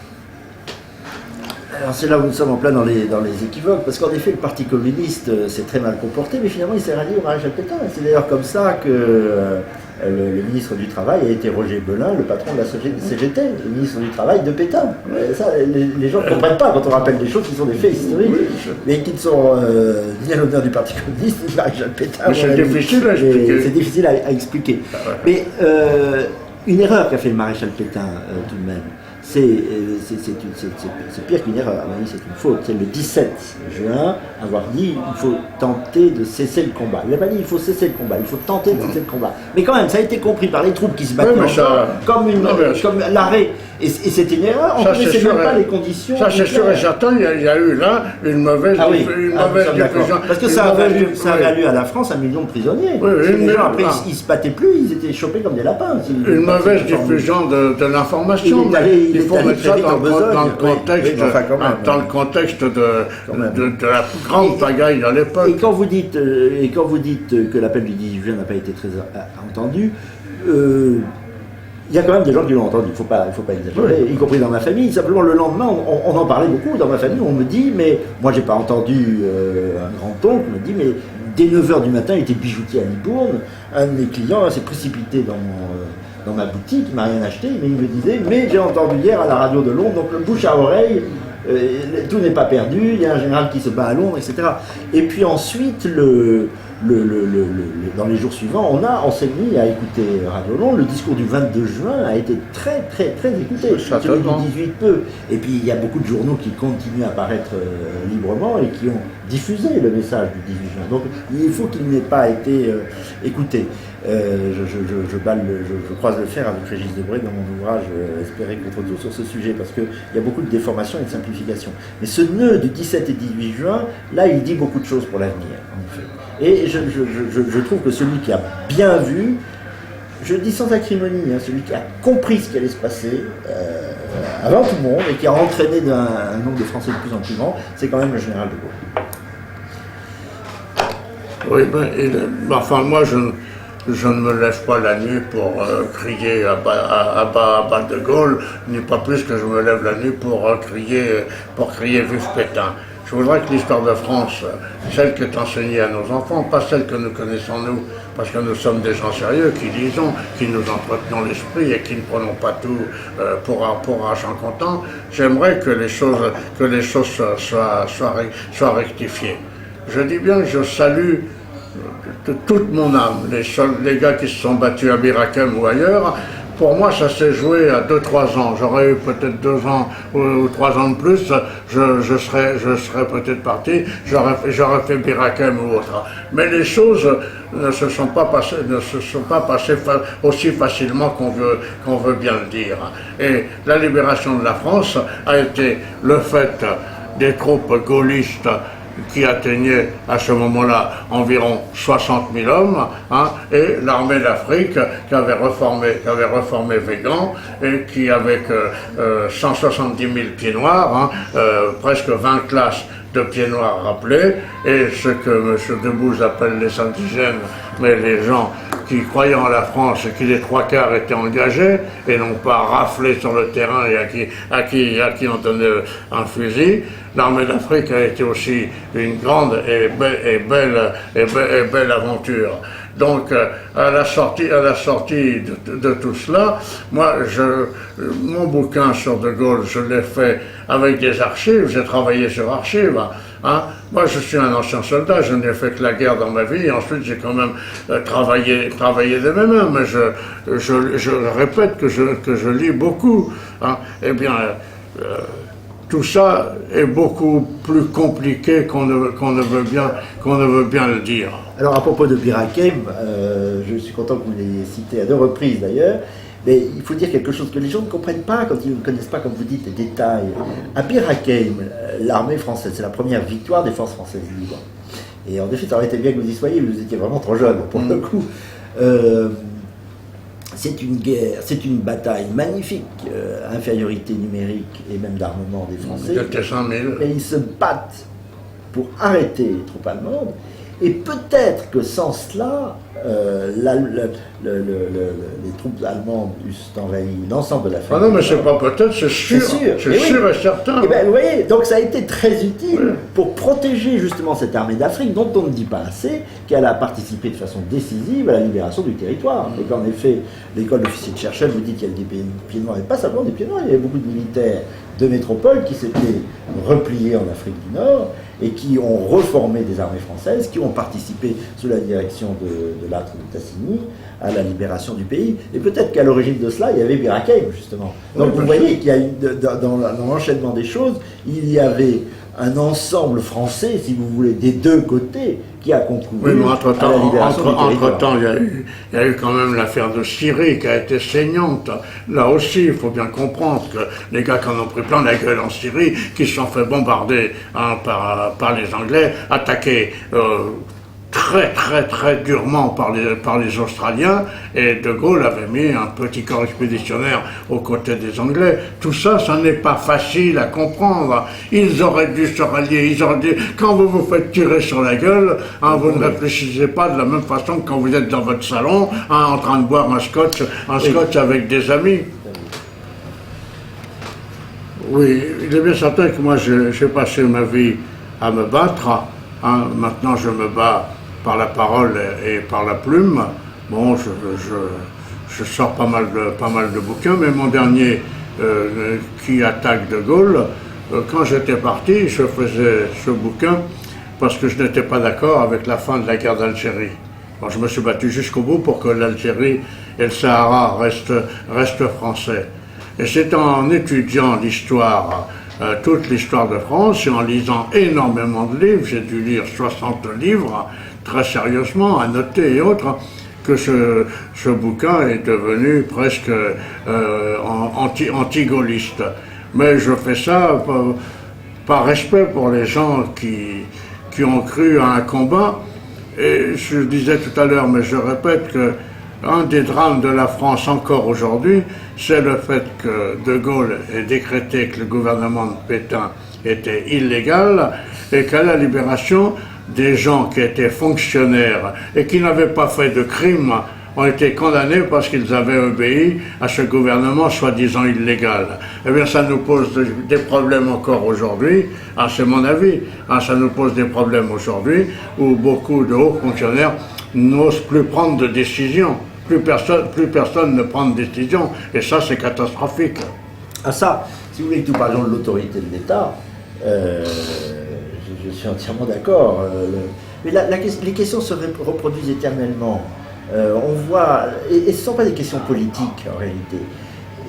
Alors c'est là où nous sommes en plein dans les équivoques, parce qu'en effet le Parti communiste s'est très mal comporté, mais finalement il s'est rallié au maréchal Pétain. C'est d'ailleurs comme ça que le ministre du Travail a été Roger Belin, le patron de la CGT, le ministre du Travail de Pétain. Ça, les gens ne comprennent pas quand on rappelle des choses qui sont des faits historiques, mais qui ne sont ni à l'honneur du Parti communiste, ni du maréchal Pétain. C'est difficile à expliquer. C'est difficile à expliquer. Mais une erreur qu'a fait le maréchal Pétain tout de même, c'est pire qu'une erreur, à mon avis c'est une faute. C'est le 17 juin avoir dit il faut tenter de cesser le combat. Il n'a pas dit il faut cesser le combat, il faut tenter de cesser le combat. Mais quand même, ça a été compris par les troupes qui se battaient comme l'arrêt. Et c'est une erreur, on ne connaissait même pas les conditions. Ça c'est sûr et certain, il y a eu là une mauvaise diffusion. Parce que ça a valu à la France 1 million de prisonniers. Les gens après ils ne se battaient plus, ils étaient chopés comme des lapins. Une mauvaise diffusion de l'information. Il faut mettre ça dans le contexte de la grande pagaille à l'époque. Et quand vous dites que l'appel du 18 juin n'a pas été très entendu, il y a quand même des gens qui l'ont entendu, il faut pas exagérer, y compris dans ma famille. Simplement, le lendemain, on en parlait beaucoup dans ma famille. On me dit, mais moi, j'ai pas entendu un grand-oncle me dit, mais dès 9h du matin, il était bijoutier à Libourne. Un de mes clients s'est précipité dans ma boutique, il m'a rien acheté, mais il me disait, mais j'ai entendu hier à la radio de Londres, donc le bouche à oreille, tout n'est pas perdu, il y a un général qui se bat à Londres, etc. Et puis ensuite, dans les jours suivants, on s'est mis à écouter Radio Londres. Le discours du 22 juin a été très, très, très écouté. Celui du 18 peu. Et puis il y a beaucoup de journaux qui continuent à paraître librement et qui ont diffusé le message du 18 juin. Donc il faut qu'il n'ait pas été écouté. Je croise le fer avec Régis Debray dans mon ouvrage Espérer contre tout sur ce sujet, parce qu'il y a beaucoup de déformations et de simplifications. Mais ce nœud du 17 et 18 juin, là, il dit beaucoup de choses pour l'avenir, en effet. Et je trouve que celui qui a bien vu, je le dis sans acrimonie, celui qui a compris ce qui allait se passer avant tout le monde et qui a entraîné un nombre de Français de plus en plus grand, c'est quand même le général de Gaulle. Oui, enfin moi je ne me lève pas la nuit pour crier à bas de Gaulle, ni pas plus que je me lève la nuit pour crier vive Pétain. Je voudrais que l'histoire de France, celle qui est enseignée à nos enfants, pas celle que nous connaissons nous, parce que nous sommes des gens sérieux, qui lisons, qui nous entretenons l'esprit et qui ne prenons pas tout pour argent comptant, j'aimerais que les choses soient rectifiées. Je dis bien que je salue de toute mon âme les gars qui se sont battus à Bir Hakeim ou ailleurs. Pour moi, ça s'est joué à 2-3 ans. J'aurais eu peut-être 2 ans ou 3 ans de plus, je serais peut-être parti, j'aurais fait Bir Hakeim ou autre. Mais les choses ne se sont pas passées aussi facilement qu'on veut bien le dire. Et la libération de la France a été le fait des troupes gaullistes qui atteignait à ce moment-là environ 60 000 hommes, et l'armée d'Afrique qui avait reformé Végan et qui, avec 170 000 pieds noirs, presque 20 classes de pieds noirs rappelés, et ce que M. Debouze appelle les indigènes, mais les gens qui croyaient en la France et qui les 3/4 étaient engagés et non pas raflés sur le terrain et à qui on donnait un fusil. L'armée d'Afrique a été aussi une grande et belle aventure. Donc, à la sortie de tout cela, moi, mon bouquin sur De Gaulle, je l'ai fait avec des archives, j'ai travaillé sur archives. Moi, je suis un ancien soldat, je n'ai fait que la guerre dans ma vie, et ensuite j'ai quand même travaillé de mes mains, mais je répète que je lis beaucoup. Eh bien, tout ça est beaucoup plus compliqué qu'on ne veut bien le dire. Alors, à propos de Bir Hakeim, je suis content que vous l'ayez cité à 2 reprises d'ailleurs, mais il faut dire quelque chose que les gens ne comprennent pas quand ils ne connaissent pas, comme vous dites, les détails. À Bir Hakeim, l'armée française, c'est la première victoire des forces françaises libres. Et en effet, ça aurait été bien que vous y soyez, mais vous étiez vraiment trop jeune pour le coup. C'est une guerre, c'est une bataille magnifique, infériorité numérique et même d'armement des Français. Mais ils se battent pour arrêter les troupes allemandes. Et peut-être que sans cela, les troupes allemandes eussent envahi l'ensemble de la France. Ah non, mais c'est pas peut-être, c'est sûr. C'est sûr et certain. Et bien, vous voyez, donc ça a été très utile pour protéger justement cette armée d'Afrique, dont on ne dit pas assez, qu'elle a participé de façon décisive à la libération du territoire. Et qu'en effet, l'école d'officiers de Cherchel vous dit qu'il y a des pieds noirs, et pas seulement des pieds noirs, il y avait beaucoup de militaires de métropole qui s'étaient repliés en Afrique du Nord et qui ont reformé des armées françaises, qui ont participé sous la direction de Lattre de Tassigny à la libération du pays. Et peut-être qu'à l'origine de cela, il y avait Bir Hakeim, justement. Donc vous voyez qu'il y a dans l'enchaînement des choses, il y avait un ensemble français, si vous voulez, des deux côtés, qui a concouru à la libération du territoire. Entre-temps, il y a eu quand même l'affaire de Syrie qui a été saignante. Là aussi, il faut bien comprendre que les gars qui en ont pris plein la gueule en Syrie, qui se sont fait bombarder par les Anglais, attaqués très durement par les Australiens, et De Gaulle avait mis un petit corps expéditionnaire aux côtés des Anglais. Tout ça, ça n'est pas facile à comprendre. Ils auraient dû se rallier, ils auraient dû... Quand vous vous faites tirer sur la gueule, hein, vous ne réfléchissez pas de la même façon que quand vous êtes dans votre salon, hein, en train de boire un scotch avec des amis. Oui, il est bien certain que moi j'ai passé ma vie à me battre. Hein. Maintenant je me bats par la parole et par la plume. Bon, je sors pas mal de bouquins, mais mon dernier qui attaque De Gaulle, quand j'étais parti, je faisais ce bouquin parce que je n'étais pas d'accord avec la fin de la guerre d'Algérie. Bon, je me suis battu jusqu'au bout pour que l'Algérie et le Sahara restent français. Et c'est en étudiant l'histoire, toute l'histoire de France, et en lisant énormément de livres, j'ai dû lire 60 livres, très sérieusement, à noter et autres, que ce bouquin est devenu presque anti-gaulliste. Mais je fais ça par respect pour les gens qui ont cru à un combat. Et je le disais tout à l'heure, mais je répète que un des drames de la France encore aujourd'hui, c'est le fait que De Gaulle ait décrété que le gouvernement de Pétain était illégal et qu'à la libération, des gens qui étaient fonctionnaires et qui n'avaient pas fait de crime ont été condamnés parce qu'ils avaient obéi à ce gouvernement soi-disant illégal. Eh bien, ça nous pose des problèmes encore aujourd'hui, ah, c'est mon avis, ah, ça nous pose des problèmes aujourd'hui où beaucoup de hauts fonctionnaires n'osent plus prendre de décision. Plus personne ne prend de décision, et ça c'est catastrophique. Ah ça, si vous voulez que nous parlions de l'autorité de l'État, je suis entièrement d'accord. Mais les questions se reproduisent éternellement. On voit, et ce ne sont pas des questions politiques en réalité.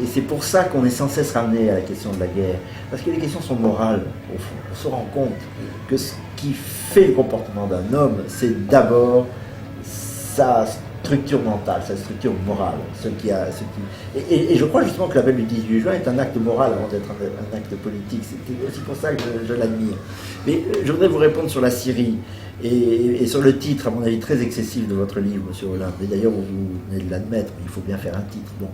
Et c'est pour ça qu'on est sans cesse ramené à la question de la guerre. Parce que les questions sont morales, au fond. On se rend compte que ce qui fait le comportement d'un homme, c'est d'abord sa structure mentale, sa structure morale. Et je crois justement que l'appel du 18 juin est un acte moral avant d'être un acte politique. C'est aussi pour ça que je l'admire. Mais je voudrais vous répondre sur la Syrie et sur le titre, à mon avis, très excessif de votre livre, M. Hollande. Et d'ailleurs, vous venez de l'admettre, mais il faut bien faire un titre. Bon.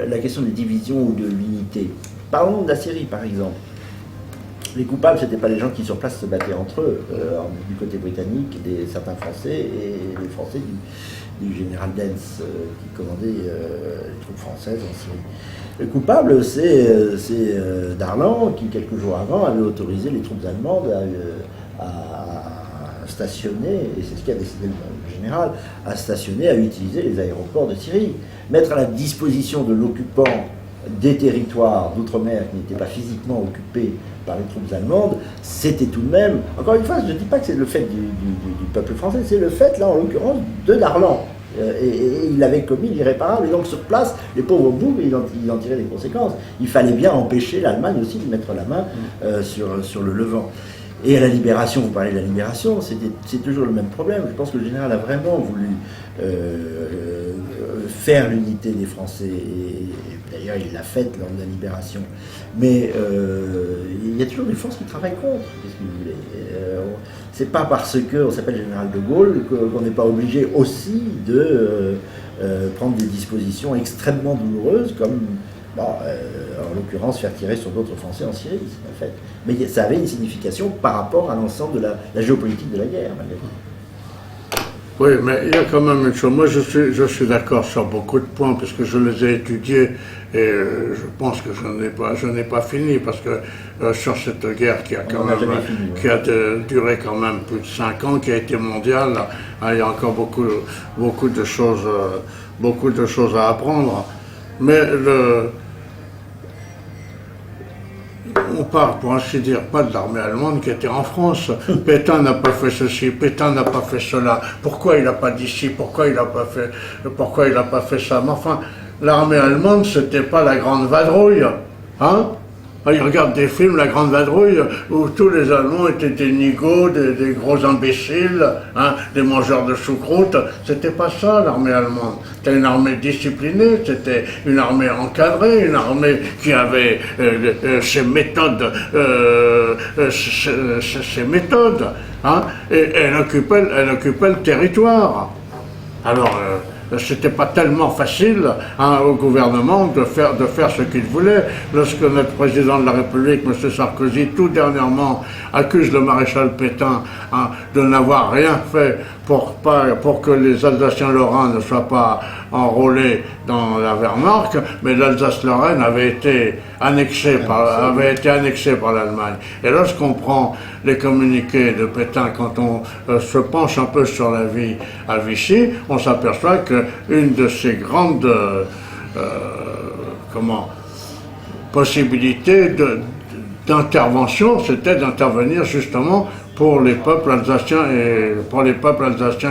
La question des divisions ou de l'unité. Parlons de la Syrie, par exemple. Les coupables, ce n'étaient pas les gens qui sur place se battaient entre eux, du côté britannique, certains Français, et les Français du général Dens, qui commandait les troupes françaises en Syrie. Le coupable, c'est Darlan, qui quelques jours avant avait autorisé les troupes allemandes à stationner, et c'est ce qu'a décidé le général, à stationner, à utiliser les aéroports de Syrie. Mettre à la disposition de l'occupant des territoires d'outre-mer qui n'étaient pas physiquement occupés par les troupes allemandes, c'était tout de même, encore une fois, je ne dis pas que c'est le fait du peuple français, c'est le fait, là, en l'occurrence, de Darlan. Et il avait commis l'irréparable, et donc sur place, les pauvres bourgs, ils en tiraient les conséquences. Il fallait bien empêcher l'Allemagne aussi de mettre la main sur le Levant. Et à la libération, vous parlez de la libération, c'est toujours le même problème. Je pense que le général a vraiment voulu faire l'unité des Français, et d'ailleurs il l'a faite lors de la libération. Mais il y a toujours des forces qui travaillent contre, qu'est-ce que vous voulez. C'est pas parce qu'on s'appelle général de Gaulle qu'on n'est pas obligé aussi de prendre des dispositions extrêmement douloureuses, comme en l'occurrence faire tirer sur d'autres Français en Syrie, en fait. Mais ça avait une signification par rapport à l'ensemble de la géopolitique de la guerre, malgré tout. Oui, mais il y a quand même une chose. Moi, je suis d'accord sur beaucoup de points, parce que je les ai étudiés, et je pense que je n'ai pas fini, parce que sur cette guerre qui a duré quand même plus de 5 ans, qui a été mondiale, il y a encore beaucoup de choses à apprendre. Mais on parle, pour ainsi dire, pas de l'armée allemande qui était en France. Pétain n'a pas fait ceci, Pétain n'a pas fait cela. Pourquoi il n'a pas dit ci, pourquoi il n'a pas fait ça. Mais enfin, l'armée allemande, c'était pas la grande vadrouille. Hein? Ils regardent des films, La Grande Vadrouille, où tous les Allemands étaient des nigauds, des gros imbéciles, hein, des mangeurs de choucroute. C'était pas ça l'armée allemande. C'était une armée disciplinée, c'était une armée encadrée, une armée qui avait ses méthodes, hein, et elle occupait le territoire. Alors, c'était pas tellement facile, hein, au gouvernement de faire ce qu'il voulait. Lorsque notre président de la République, M. Sarkozy, tout dernièrement, accuse le maréchal Pétain, hein, de n'avoir rien fait pour que les Alsaciens-Lorrains ne soient pas enrôlés dans la Wehrmacht, mais l'Alsace-Lorraine avait été annexée par l'Allemagne. Et lorsqu'on prend les communiqués de Pétain, quand on se penche un peu sur la vie à Vichy, on s'aperçoit qu'une de ces grandes possibilités d'intervention, c'était d'intervenir justement pour les peuples alsaciens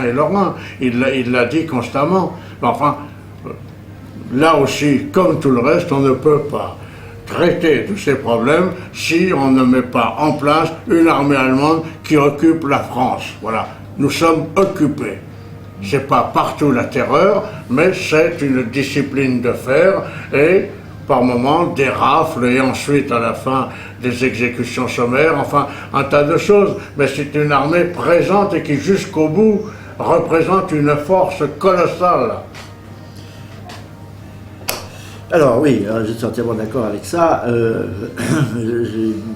et lorrains. Il l'a dit constamment. Mais enfin, là aussi, comme tout le reste, on ne peut pas traiter tous ces problèmes si on ne met pas en place une armée allemande qui occupe la France. Voilà, nous sommes occupés. C'est pas partout la terreur, mais c'est une discipline de fer et par moments des rafles et ensuite à la fin des exécutions sommaires, enfin un tas de choses. Mais c'est une armée présente et qui jusqu'au bout représente une force colossale. Alors oui, je suis entièrement d'accord avec ça.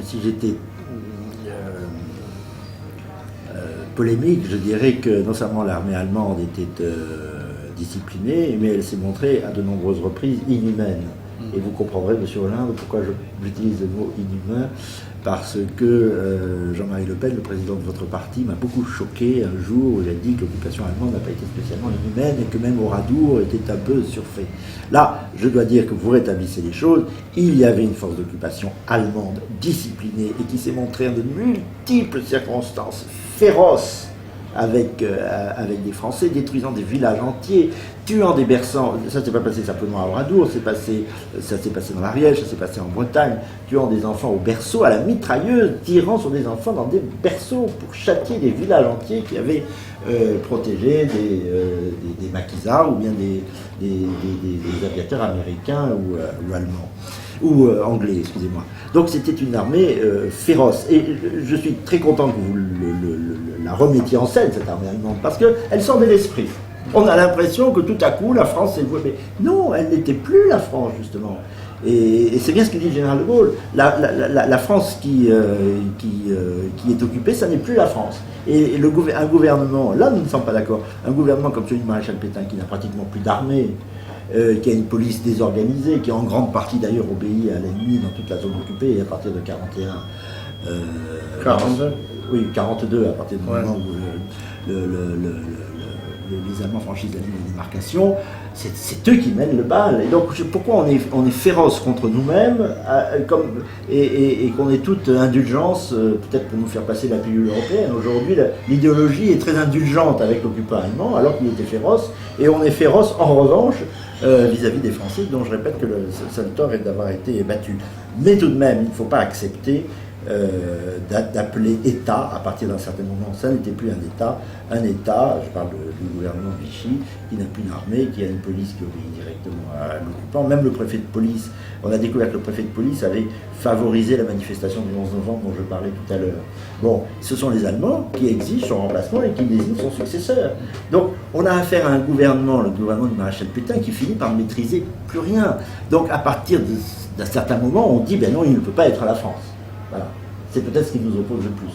Si j'étais polémique, je dirais que non seulement l'armée allemande était disciplinée, mais elle s'est montrée à de nombreuses reprises inhumaine. Et vous comprendrez, monsieur Hollande, pourquoi j'utilise le mot inhumain, parce que Jean-Marie Le Pen, le président de votre parti, m'a beaucoup choqué un jour où il a dit que l'occupation allemande n'a pas été spécialement inhumaine et que même Oradour était un peu surfait. Là, je dois dire que vous rétablissez les choses. Il y avait une force d'occupation allemande disciplinée et qui s'est montrée en de multiples circonstances féroce avec des Français, détruisant des villages entiers, tuant des berceaux. Ça ne s'est pas passé simplement à Oradour, ça s'est passé dans l'Ariège, ça s'est passé en Bretagne, tuant des enfants au berceau, à la mitrailleuse, tirant sur des enfants dans des berceaux pour châtier des villages entiers qui avaient protégé des maquisards ou bien des aviateurs américains ou allemands. Ou anglais, excusez-moi. Donc c'était une armée féroce. Et je suis très content que vous la remettiez en scène, cette armée allemande, parce qu'elle sort de l'esprit. On a l'impression que tout à coup, la France s'est vouée. Mais non, elle n'était plus la France, justement. Et c'est bien ce que dit le général de Gaulle. La France qui est occupée, ça n'est plus la France. Et un gouvernement, là nous ne sommes pas d'accord, un gouvernement comme celui du maréchal Pétain, qui n'a pratiquement plus d'armée, qui a une police désorganisée, qui en grande partie d'ailleurs obéit à l'ennemi dans toute la zone occupée, et à partir de 41... 42 Oui, 42, à partir du moment où les Allemands franchissent la ligne de démarcation, c'est eux qui mènent le bal. Et donc pourquoi on est féroce contre nous-mêmes et qu'on ait toute indulgence, peut-être pour nous faire passer la pilule européenne. Aujourd'hui, l'idéologie est très indulgente avec l'occupant allemand, alors qu'il était féroce, et on est féroce en revanche vis-à-vis des Français, dont je répète que le seul tort est d'avoir été battu. Mais tout de même, il ne faut pas accepter d'appeler État à partir d'un certain moment. Ça n'était plus un État, je parle du gouvernement de Vichy, qui n'a plus d'armée, qui a une police qui obéit directement à l'occupant. Même le préfet de police, on a découvert que le préfet de police avait favorisé la manifestation du 11 novembre dont je parlais tout à l'heure. Bon, ce sont les Allemands qui exigent son remplacement et qui désignent son successeur. Donc on a affaire à un gouvernement, le gouvernement du maréchal Pétain, qui finit par ne maîtriser plus rien. Donc à partir d'un certain moment, on dit, ben non, il ne peut pas être à la France. Voilà. C'est peut-être ce qui nous oppose le plus.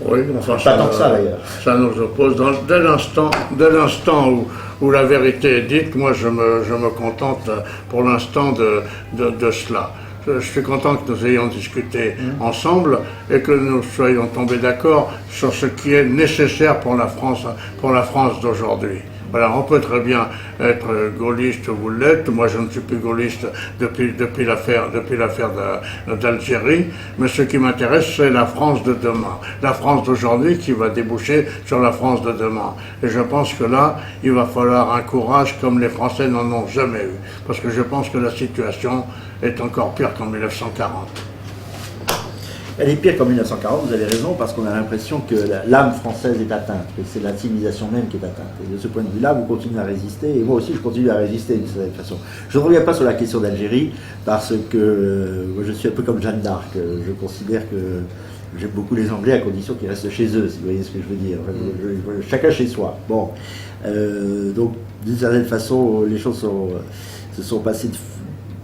Oui, enfin, pas tant que ça d'ailleurs. Ça nous oppose. Dès l'instant où la vérité est dite, moi je me contente pour l'instant de cela. Je suis content que nous ayons discuté ensemble et que nous soyons tombés d'accord sur ce qui est nécessaire pour la France d'aujourd'hui. Voilà, on peut très bien être gaulliste, vous l'êtes. Moi, je ne suis plus gaulliste depuis l'affaire d'Algérie. Mais ce qui m'intéresse, c'est la France de demain. La France d'aujourd'hui qui va déboucher sur la France de demain. Et je pense que là, il va falloir un courage comme les Français n'en ont jamais eu. Parce que je pense que la situation est encore pire qu'en 1940. Elle est pire qu'en 1940, vous avez raison, parce qu'on a l'impression que l'âme française est atteinte, que c'est la civilisation même qui est atteinte. Et de ce point de vue-là, vous continuez à résister, et moi aussi je continue à résister d'une certaine façon. Je ne reviens pas sur la question d'Algérie, parce que moi je suis un peu comme Jeanne d'Arc. Je considère que j'aime beaucoup les Anglais à condition qu'ils restent chez eux, si vous voyez ce que je veux dire. Enfin, chacun chez soi. Bon. Donc, d'une certaine façon, les choses se sont passées de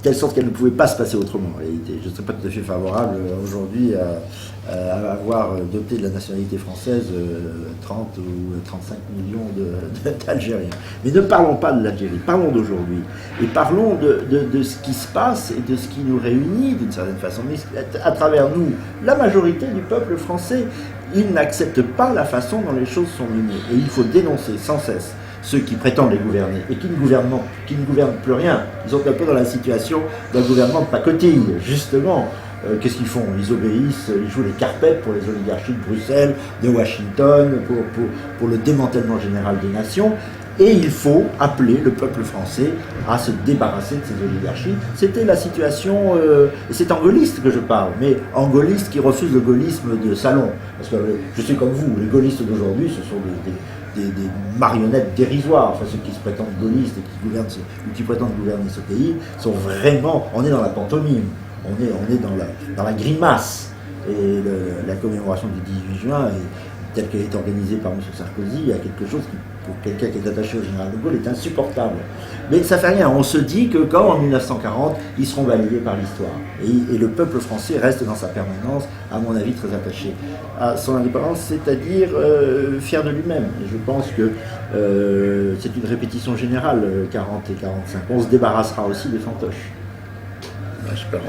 telle sorte qu'elle ne pouvait pas se passer autrement. En réalité, je ne serais pas tout à fait favorable aujourd'hui à avoir doté de la nationalité française 30 ou 35 millions d'Algériens. Mais ne parlons pas de l'Algérie, parlons d'aujourd'hui. Et parlons de ce qui se passe et de ce qui nous réunit d'une certaine façon. Mais à travers nous, la majorité du peuple français, ils n'acceptent pas la façon dont les choses sont menées. Et il faut dénoncer sans cesse ceux qui prétendent les gouverner et qui ne gouvernent plus rien. Ils sont un peu dans la situation d'un gouvernement de pacotille, justement. Qu'est-ce qu'ils font? Ils obéissent, ils jouent les carpettes pour les oligarchies de Bruxelles, de Washington, pour le démantèlement général des nations. Et il faut appeler le peuple français à se débarrasser de ces oligarchies. C'était la situation, et c'est en gaulliste que je parle, mais en gaulliste qui refuse le gaullisme de salon. Parce que je suis comme vous, les gaullistes d'aujourd'hui, ce sont des marionnettes dérisoires. Enfin, ceux qui se prétendent gaullistes et qui gouvernent ou qui prétendent gouverner ce pays sont vraiment, on est dans la pantomime, on est dans la grimace. Et la commémoration du 18 juin, telle qu'elle est organisée par M. Sarkozy, il y a quelque chose qui, pour quelqu'un qui est attaché au général de Gaulle, est insupportable. Mais ça fait rien, on se dit que comme en 1940, ils seront balayés par l'histoire. Et le peuple français reste dans sa permanence, à mon avis, très attaché à son indépendance, c'est-à-dire fier de lui-même. Et je pense que c'est une répétition générale, 40 et 45. On se débarrassera aussi des fantoches. Espérons.